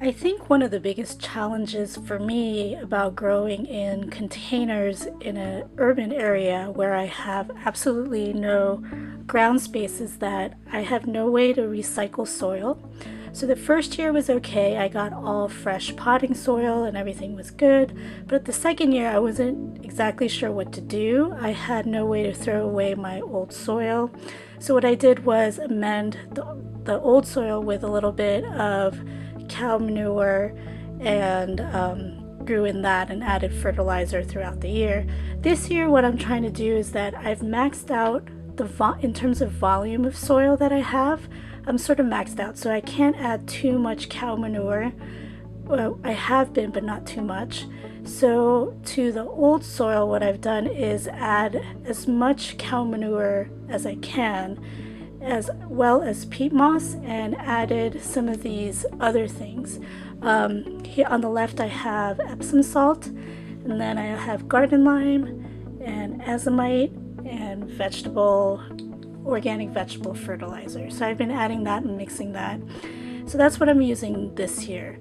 I think one of the biggest challenges for me about growing in containers in an urban area where I have absolutely no ground space is that I have no way to recycle soil. So the first year was okay. I got all fresh potting soil and everything was good. But the second year, I wasn't exactly sure what to do. I had no way to throw away my old soil. So what I did was amend the old soil with a little bit of cow manure and grew in that and added fertilizer throughout the year. This year, what I'm trying to do is that I've maxed out in terms of volume of soil that I have. I'm sort of maxed out, so I can't add too much cow manure. Well, I have been, but not too much. So to the old soil, what I've done is add as much cow manure as I can, as well as peat moss, and added some of these other things. Here on the left I have Epsom salt, and then I have garden lime and azomite and organic vegetable fertilizer. So I've been adding that and mixing that. So that's what I'm using this year.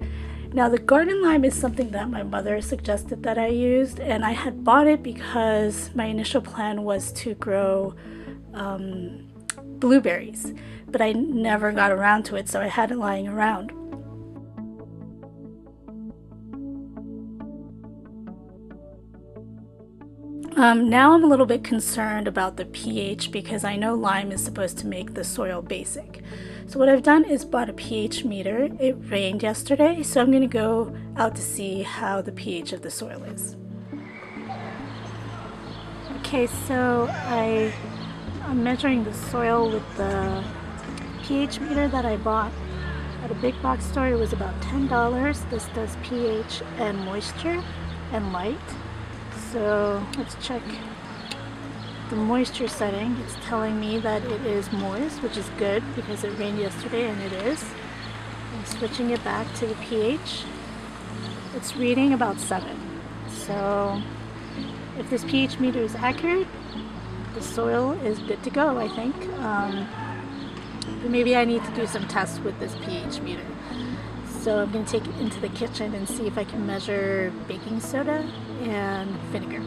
Now the garden lime is something that my mother suggested that I used, and I had bought it because my initial plan was to grow blueberries, but I never got around to it, so I had it lying around. Now I'm a little bit concerned about the pH because I know lime is supposed to make the soil basic. So what I've done is bought a pH meter. It rained yesterday, so I'm going to go out to see how the pH of the soil is. Okay, so I'm measuring the soil with the pH meter that I bought at a big box store. It was about $10. This does pH and moisture and light. So let's check the moisture setting. It's telling me that it is moist, which is good because it rained yesterday, and it is. I'm switching it back to the pH. It's reading about 7. So if this pH meter is accurate, the soil is good to go, I think. But maybe I need to do some tests with this pH meter. So I'm going to take it into the kitchen and see if I can measure baking soda and vinegar.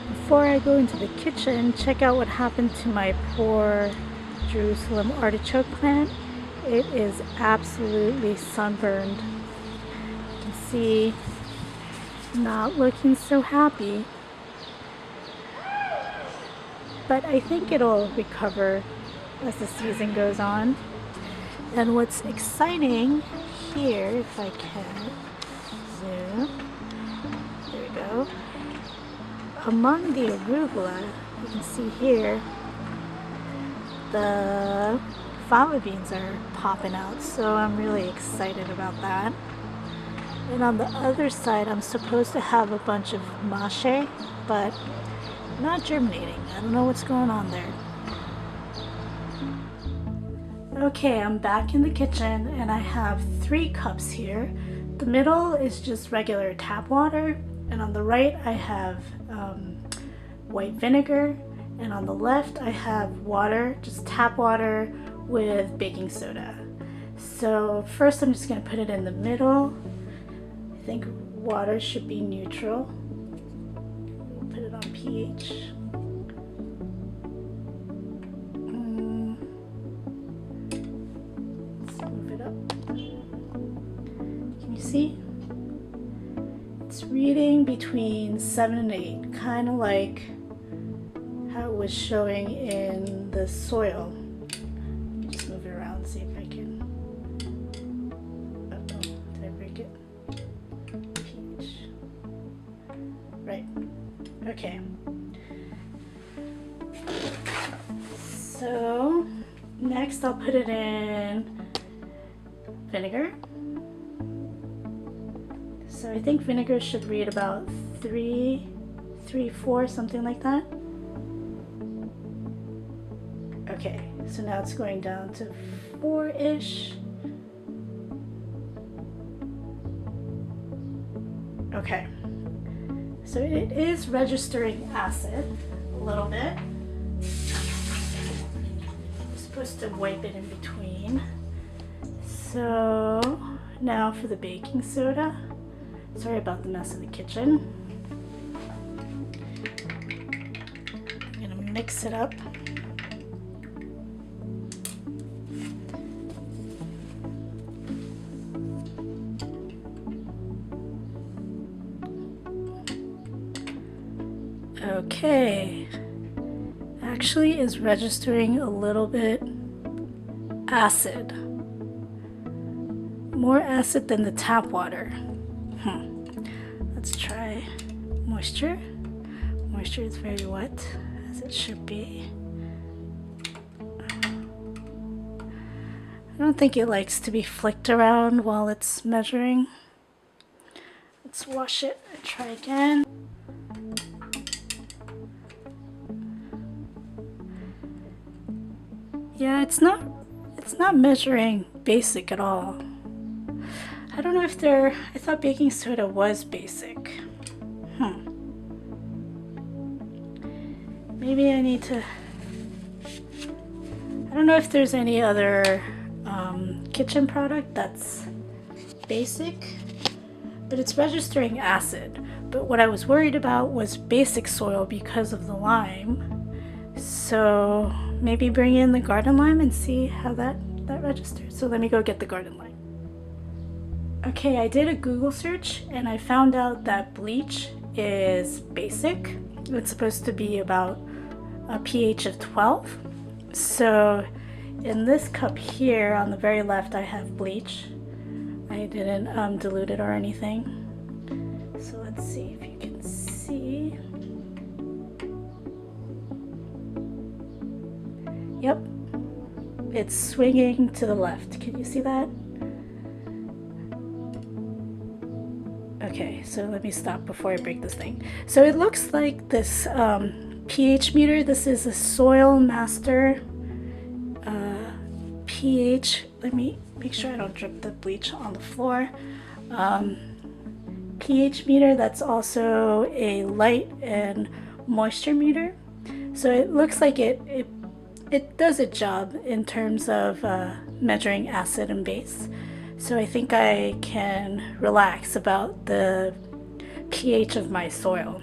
Before I go into the kitchen, check out what happened to my poor Jerusalem artichoke plant. It is absolutely sunburned. You can see not looking so happy. But I think it'll recover as the season goes on. And what's exciting here, if I can zoom, there we go. Among the arugula, you can see here, the fava beans are popping out, so I'm really excited about that. And on the other side, I'm supposed to have a bunch of mache, but not germinating. I don't know what's going on there. Okay, I'm back in the kitchen and I have 3 cups here. The middle is just regular tap water, and on the right I have white vinegar, and on the left I have water, just tap water with baking soda. So first I'm just going to put it in the middle. I think water should be neutral. Put it on pH. See, it's reading between 7 and 8, kind of like how it was showing in the soil. Just move it around and see if I can. Uh-oh, did I break it? pH. Right. Okay. So next I'll put it in vinegar. So I think vinegar should read about 3, 4, something like that. Okay, so now it's going down to 4-ish. Okay, so it is registering acid a little bit. I'm supposed to wipe it in between. So now for the baking soda. Sorry about the mess in the kitchen. I'm gonna mix it up. Okay, actually is registering a little bit acid. More acid than the tap water. Let's try moisture. Moisture is very wet, as it should be. I don't think it likes to be flicked around while it's measuring. Let's wash it and try again. Yeah, it's not measuring basic at all. I don't know if I thought baking soda was basic. Maybe I need to, I don't know if there's any other kitchen product that's basic, but it's registering acid. But what I was worried about was basic soil because of the lime. So maybe bring in the garden lime and see how that registers. So let me go get the garden lime. Okay, I did a Google search and I found out that bleach is basic. It's supposed to be about a pH of 12. So in this cup here on the very left, I have bleach. I didn't dilute it or anything. So let's see if you can see. Yep, it's swinging to the left. Can you see that? Okay, so let me stop before I break this thing. So it looks like this pH meter. This is a Soil Master pH. Let me make sure I don't drip the bleach on the floor. pH meter that's also a light and moisture meter. So it looks like it does a job in terms of measuring acid and base. So I think I can relax about the pH of my soil.